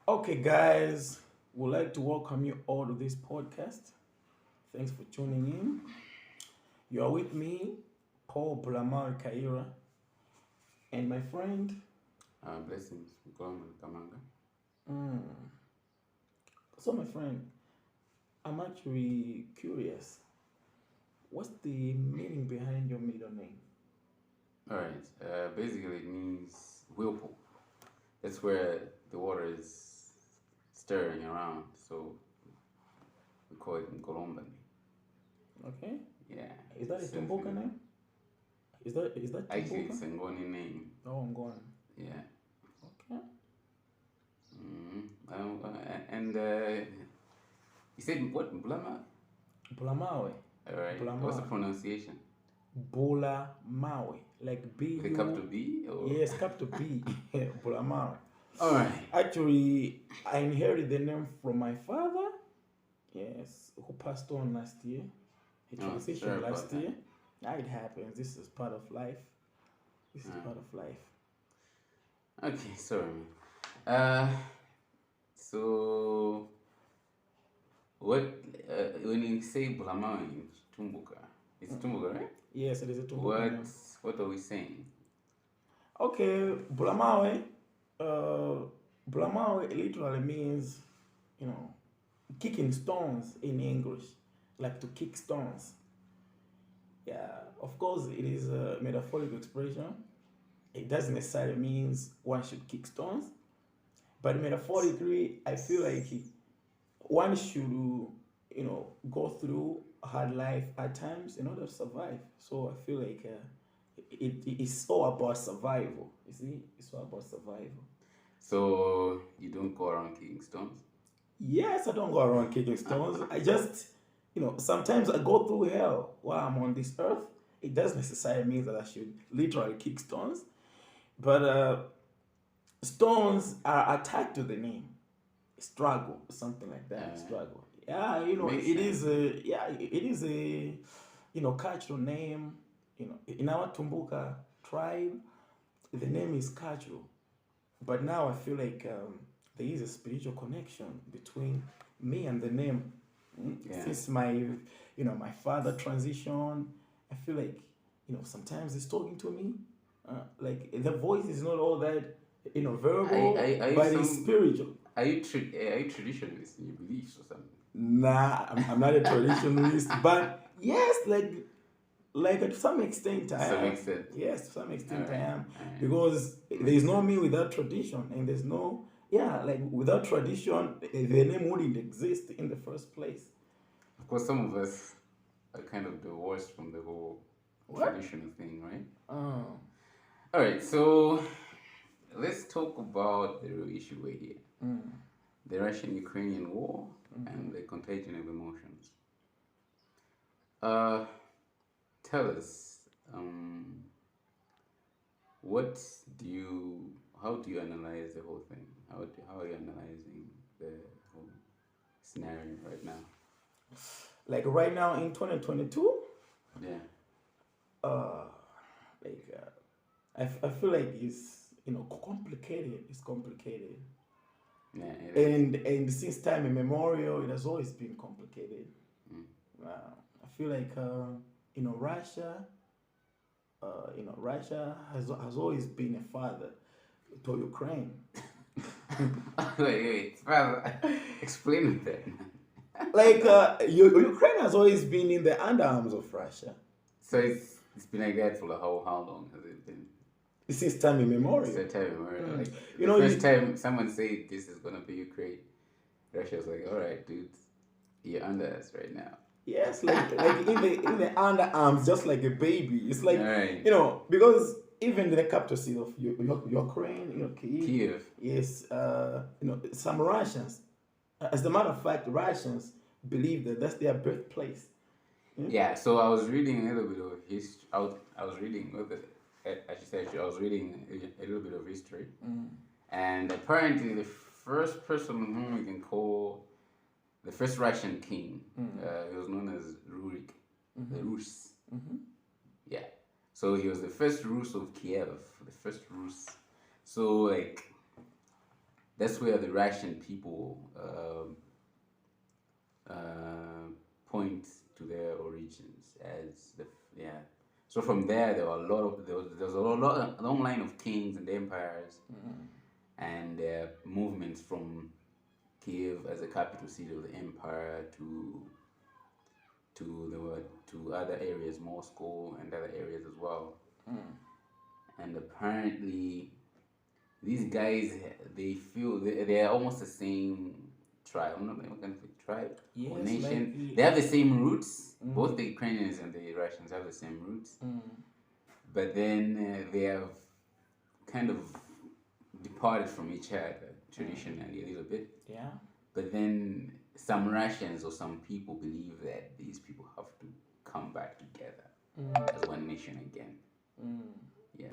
Okay, guys, would like to welcome you all to this podcast. Thanks for tuning in. You are with me, Paul Bulamar Kaira, and my friend. Blessings. Mkolongo Kamanga. Mm. So, my friend, I'm actually curious. What's the meaning behind your middle name? Alright. Basically, it means whirlpool. That's where the water is stirring around. So we call it Mkolomba. Okay. Yeah. Is that a Tumbuka name? Is that Actually, Tumbuka? it's a Ngoni name. Oh, I'm going. Yeah. Okay. And you said what? Blama? Bulamawe. Alright. Bulamawe. What's the pronunciation? Bulamawe. Like B. The capital B? Or? Yes, capital B. Bulamawe. Alright. Actually, I inherited the name from my father. Yes, who passed on last year. He transitioned sorry about last that. year. Now it happens. This is part of life. This is part of life. Okay, sorry. So what when you say Blama in Tumbuka, it's Tumbuka, right? Yes, it is a Tumbuka name. What are we saying? Okay, Bulamawe. Bulamawe literally means, kicking stones in English, like to kick stones. Yeah, of course, it is a metaphorical expression. It doesn't necessarily means one should kick stones, but metaphorically, I feel like one should, go through hard life at times in order to survive. So I feel like it's all about survival. You see, it's all about survival. So you don't go around kicking stones? Yes, I don't go around kicking stones. I just, sometimes I go through hell while I'm on this earth. It doesn't necessarily mean that I should literally kick stones, but stones are attached to the name. Struggle, something like that. Struggle. Yeah, it is a, cultural name. In our Tumbuka tribe, the name is cultural. But now I feel like there is a spiritual connection between me and the name. Since my father transitioned, I feel like, sometimes he's talking to me. Like the voice is not all that, verbal, but it's spiritual. Are you traditionalist in your beliefs or something? Nah, I'm not a traditionalist, but yes, like to some extent I am. Yes, to some extent I am. Because there is no me without tradition, and there's no, without tradition, the name wouldn't exist in the first place. Of course, some of us are kind of divorced from the whole traditional thing, right? Oh. All right, so let's talk about the real issue right here. The Russian Ukrainian war and the contagion of emotions. Tell us, how do you analyze the whole thing? How are you analyzing the whole scenario right now? Like right now in 2022? Yeah. I feel like it's, complicated. It's complicated. Yeah. And since time immemorial, it has always been complicated. I feel like, Russia, Russia has always been a father to Ukraine. Wait, father, explain that. Like, Ukraine has always been in the underarms of Russia. So it's been like that for how long has it been? Since time immemorial. Since time immemorial. Like, first time someone said this is gonna be Ukraine, Russia was like, all right, dude, you're under us right now. Yes, like in the underarms, just like a baby. It's like, right. Because even the capital city of Ukraine, Kiev. Yes, some Russians, as a matter of fact, Russians believe that that's their birthplace. Yeah. So I was reading a little bit of history. I was reading I was reading a little bit of history, and apparently the first person whom we can call the first Russian king, he was known as Rurik, the Ruse. Yeah. So he was the first Ruse of Kiev, the first Ruse. So like that's where the Russian people point to their origins as the yeah. So from there were a lot of there was a long line of kings and empires and movements from Kiev as the capital city of the empire to other areas, Moscow and other areas as well. And apparently these guys they feel they are almost the same tribe. I'm not going to say tribe or Yes, nation. like They have the same roots. Both the Ukrainians and the Russians have the same roots. But then they have kind of departed from each other traditionally a little bit. yeah. But then some Russians or some people believe that these people have to come back together as one nation again. Yeah.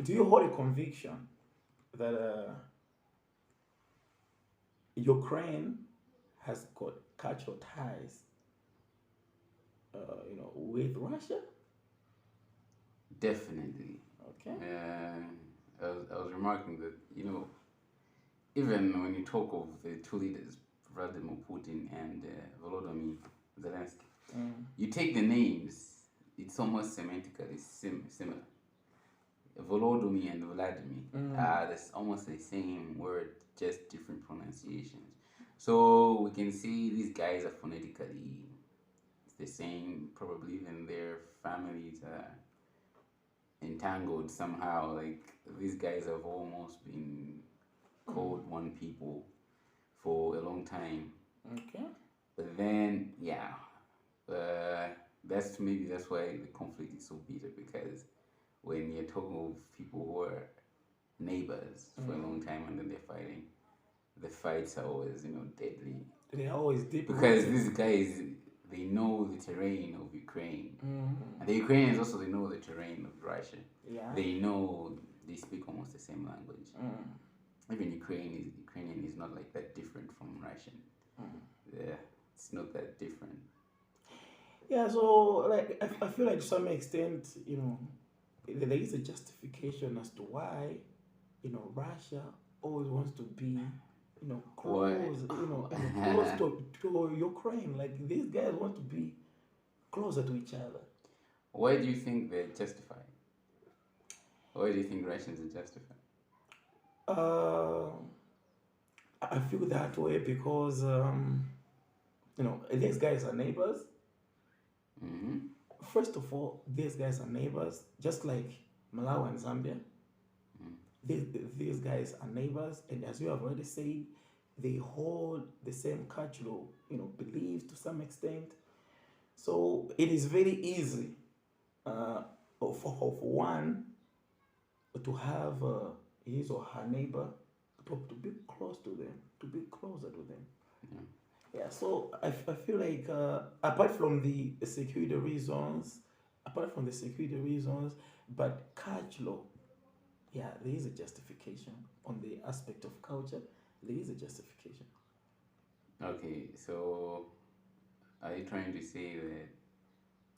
Do you hold a conviction that Ukraine has got cultural ties, with Russia? Definitely. Okay. I was remarking that, even when you talk of the two leaders, Vladimir Putin and Volodymyr Zelensky, you take the names, it's almost semantically similar. Volodymyr and Vladimir that's almost the same word, just different pronunciations. So we can see these guys are phonetically the same, probably even their families are entangled somehow. Like these guys have almost been called one people for a long time. Okay. But then, that's why the conflict is so bitter, because when you're talking of people who are neighbors for a long time and then they're fighting, the fights are always deadly. They're always deep. Because these guys, they know the terrain of Ukraine, and the Ukrainians also they know the terrain of Russia. Yeah. They speak almost the same language. Even Ukrainian is not like that different from Russian. Yeah, it's not that different. Yeah, so like I feel like to some extent, there is a justification as to why, Russia always wants to be, close, close to Ukraine. Like these guys want to be closer to each other. Why do you think they're justified? Why do you think Russians are justified? I feel that way because these guys are neighbors. First of all, these guys are neighbors, just like Malawi and Zambia. These guys are neighbors, and as you have already said, they hold the same cultural, beliefs to some extent. So it is very easy for one to have his or her neighbor to be close to them, to be closer to them. Yeah, so I feel like apart from the security reasons, but cultural, yeah, there is a justification on the aspect of culture. There is a justification. Okay, so are you trying to say that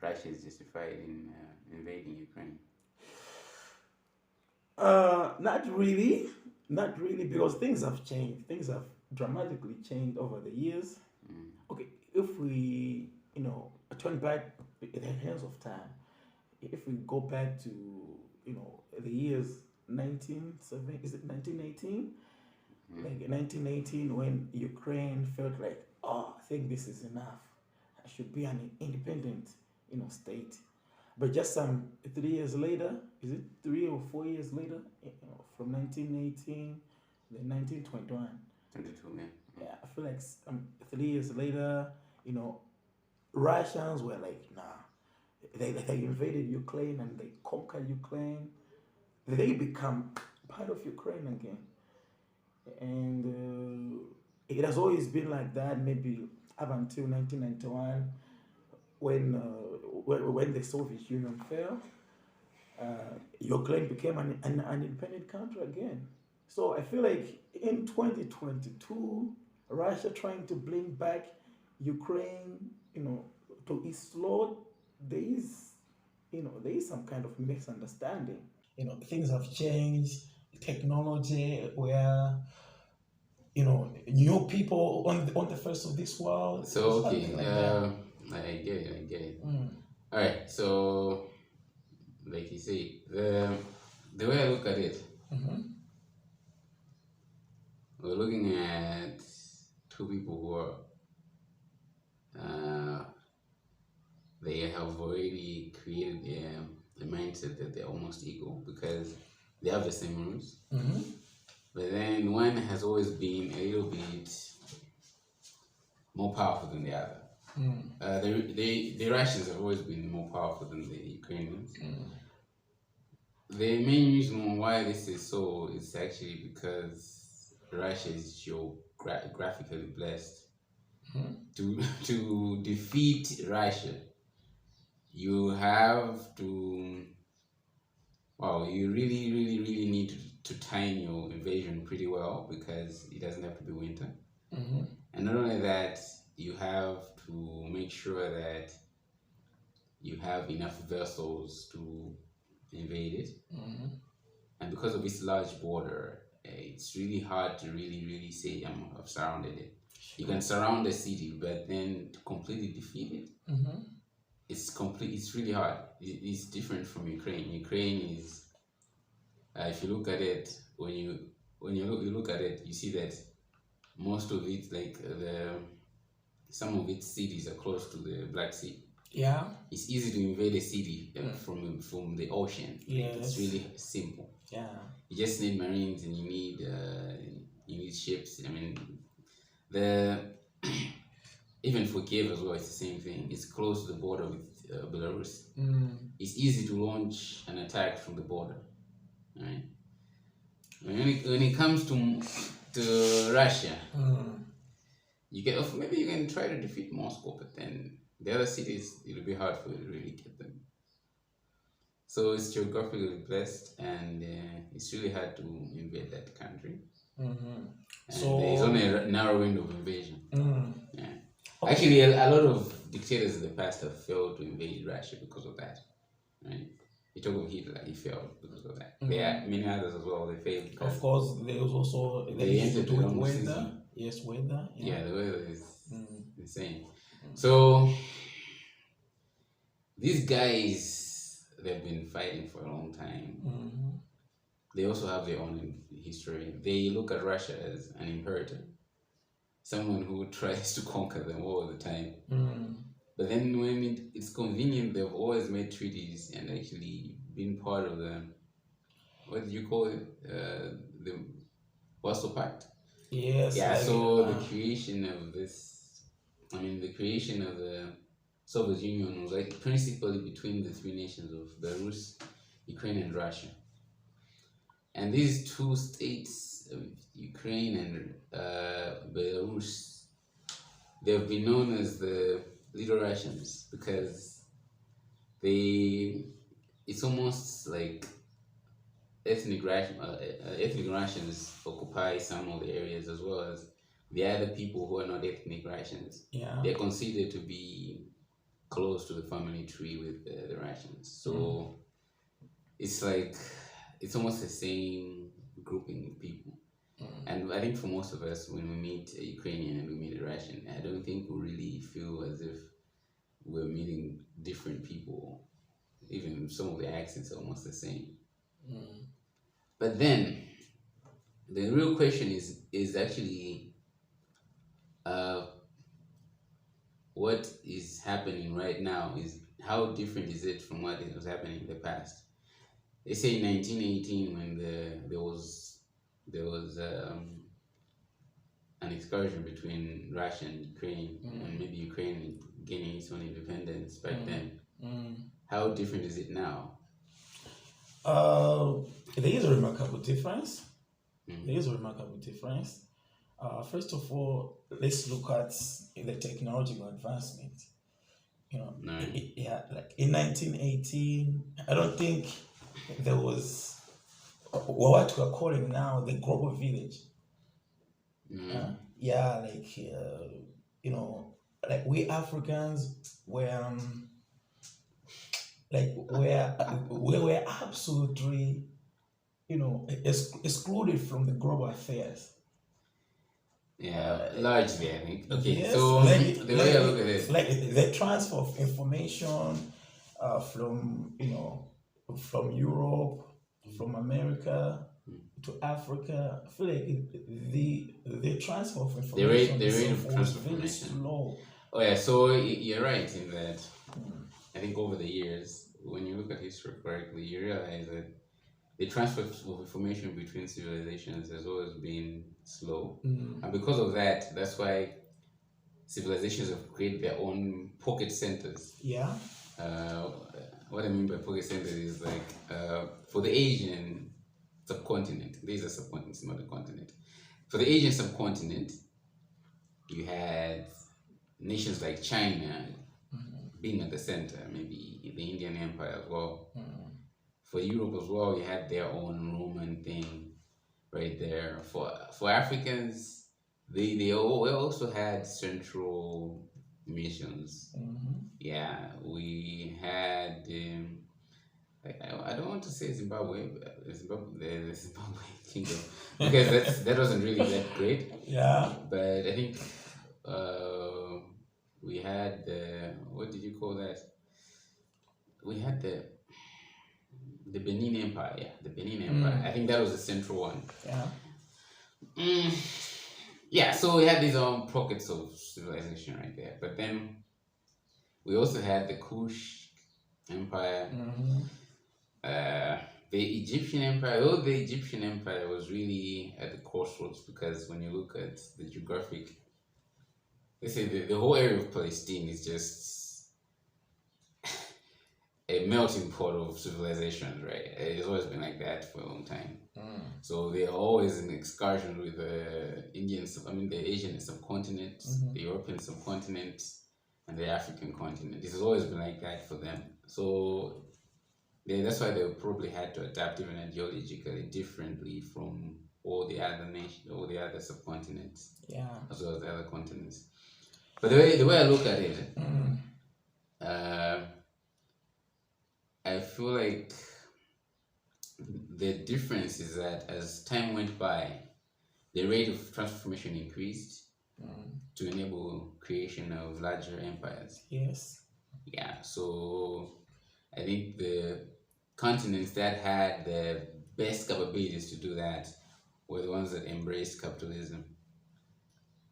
Russia is justified in invading Ukraine? Not really, because things have changed. Things have dramatically changed over the years. Okay, if we, turn back the hands of time, if we go back to, the years 1918? Like 1918, when Ukraine felt like, oh, I think this is enough. I should be an independent, state. But just 3 years later, is it 3 or 4 years later, from 1918, then 1921. 22, yeah. Yeah, I feel like 3 years later, Russians were like, nah. They invaded Ukraine and they conquered Ukraine. They become part of Ukraine again. And it has always been like that, maybe up until 1991, when the Soviet Union fell. Ukraine became an independent country again. So I feel like in 2022, Russia trying to bring back Ukraine, to its Lord, there is some kind of misunderstanding. Things have changed. Technology, where new people on the face of this world, So okay, something like that. I get it, I get it. Mm. All right, so like you say, the way I look at it, Mm-hmm. we're looking at two people who are they have already created a mindset that they're almost equal because they have the same roots. Mm-hmm. But then one has always been a little bit more powerful than the other. The Russians have always been more powerful than the Ukrainians. The main reason why this is so is actually because Russia is geographically blessed. To defeat Russia, you have to, wow, you really need to time your invasion pretty well because it doesn't have to be winter. And not only that, you have to make sure that you have enough vessels to invade it. And because of its large border, it's really hard to really say I've surrounded it. You can surround the city, but then to completely defeat it, it's really hard. It's different from Ukraine. Ukraine is, if you look at it, when you look at it, you see that most of it, like some of its cities are close to the Black Sea. Yeah. It's easy to invade a city from the ocean. Yes. It's really simple. Yeah. You just need marines and you need ships. I mean, even for Kiev as well, it's the same thing. It's close to the border with Belarus. It's easy to launch an attack from the border, right? When it comes to Russia, maybe you can try to defeat Moscow, but then the other cities, it'll be hard for you to really get them. So it's geographically blessed, and it's really hard to invade that country. And So there's only a narrow window of invasion. Yeah. Okay. Actually, a lot of dictators in the past have failed to invade Russia because of that. Right? You talk of Hitler, he failed because of that. There are many others as well, they failed. Of course, there was also They used to entered do the with wrong weather. season. Yes, weather. Yeah, the weather is insane. Mm. So these guys, they've been fighting for a long time. They also have their own history. They look at Russia as an imperator, someone who tries to conquer them all the time. But then when it's convenient, they've always made treaties and actually been part of the, what do you call it? The Warsaw Pact? Yes. Yeah, so the creation of the Soviet Union was like principally between the three nations of Belarus, Ukraine, and Russia. And these two states, Ukraine and Belarus, they've been known as the Little Russians because it's almost like ethnic Russians occupy some of the areas as well as the other people who are not ethnic Russians. Yeah. They're considered to be close to the family tree with the Russians. So it's like, it's almost the same grouping of people. And I think for most of us, when we meet a Ukrainian and we meet a Russian, I don't think we really feel as if we're meeting different people. Even some of the accents are almost the same. But then, the real question is actually what is happening right now is how different is it from what was happening in the past. They say in 1918 when there was an excursion between Russia and Ukraine, and maybe Ukraine gaining its own independence back then. How different is it now? There is a remarkable difference. First of all, let's look at the technological advancement. Like in 1918, I don't think there was what we're calling now the global village. Like we Africans were we were absolutely excluded from the global affairs. Yeah, largely, I think. Okay, Yes, so like, the way I look at it, like the transfer of information from from Europe, from America to Africa. I feel like the transfer of information the rate itself of was very transformation. slow. Oh yeah, so you're right in that. I think over the years, when you look at history correctly, you realize that the transfer of information between civilizations has always been slow, and because of that, that's why civilizations have created their own pocket centers. Yeah. Uh, what I mean by pocket centers is like for the Asian subcontinent, these are subcontinents, not a continent. For the Asian subcontinent, you had nations like China being at the center, maybe the Indian Empire as well. For Europe as well, you had their own Roman thing right there. For Africans, they also had central missions. Yeah, we had I don't want to say Zimbabwe, but the Zimbabwe kingdom, because that wasn't really that great. Yeah. But I think we had what did you call that? We had the Benin Empire. Yeah, the Benin Empire. I think that was the central one. Yeah. Yeah, so we had these pockets of civilization right there. But then we also had the Kush Empire, the Egyptian Empire. Though the Egyptian Empire was really at the crossroads, because when you look at the geographic, they say the whole area of Palestine is just a melting pot of civilizations, right? It's always been like that for a long time. So they're always in excursion with the the Asian subcontinent, the European subcontinent, and the African continent. This has always been like that for them. So that's why they probably had to adapt even ideologically differently from all the other nations, all the other subcontinents, as well as the other continents. But the way I look at it, I feel like the difference is that as time went by, the rate of transformation increased to enable creation of larger empires. Yes. Yeah, so I think the continents that had the best capabilities to do that were the ones that embraced capitalism.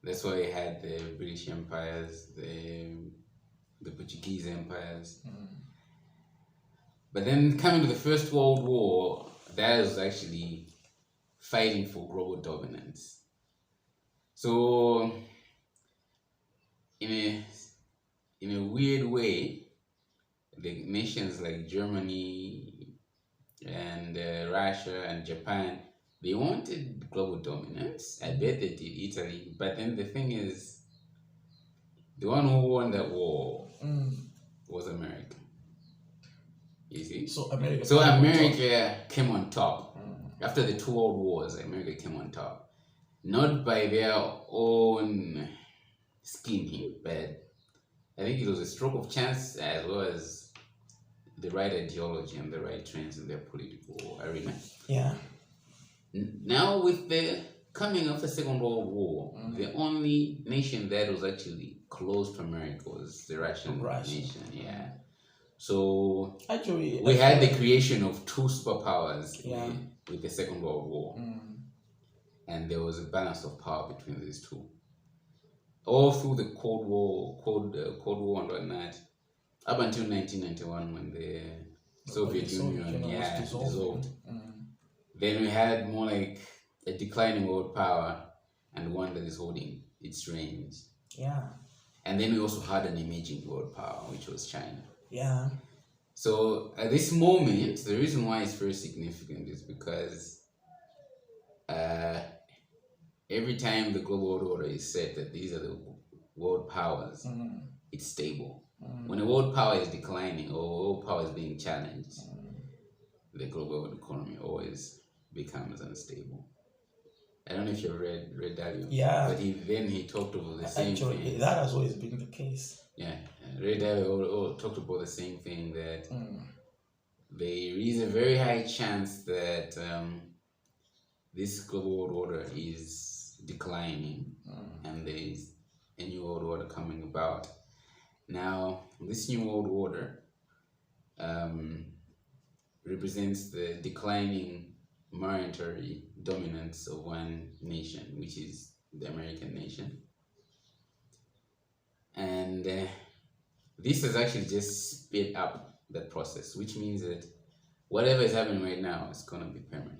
That's why you had the British empires, the Portuguese empires. But then coming to the First World War, that was actually fighting for global dominance. So in a weird way, the nations like Germany and Russia and Japan, they wanted global dominance. I bet they did, Italy. But then the thing is, the one who won that war was America. You see? So America. Came on top. After the two world wars, America came on top. Not by their own scheming, but I think it was a stroke of chance as well as the right ideology and the right trends in their political arena. Yeah. Now with the coming of the Second World War, the only nation that was actually close to America was the Russian nation. Yeah. So actually, we had the creation of two superpowers with the Second World War, and there was a balance of power between these two. All through the Cold War and whatnot, up until 1991 when the Soviet Union dissolved. Then we had more like a declining world power and one that is holding its reins. Yeah. And then we also had an emerging world power, which was China. Yeah. So at this moment, the reason why it's very significant is because every time the global world order is set that these are the world powers, it's stable. When a world power is declining or world power is being challenged, the global economy always becomes unstable. I don't know if you've read Dalio. Yeah. But he talked about the same thing. That has always been the case. Yeah. Ray Dalio talked about the same thing, that there is a very high chance that this global world order is declining, and there's a new world order coming about. Now, this new world order represents the declining monetary dominance of one nation, which is the American nation. And this has actually just sped up that process, which means that whatever is happening right now is going to be permanent.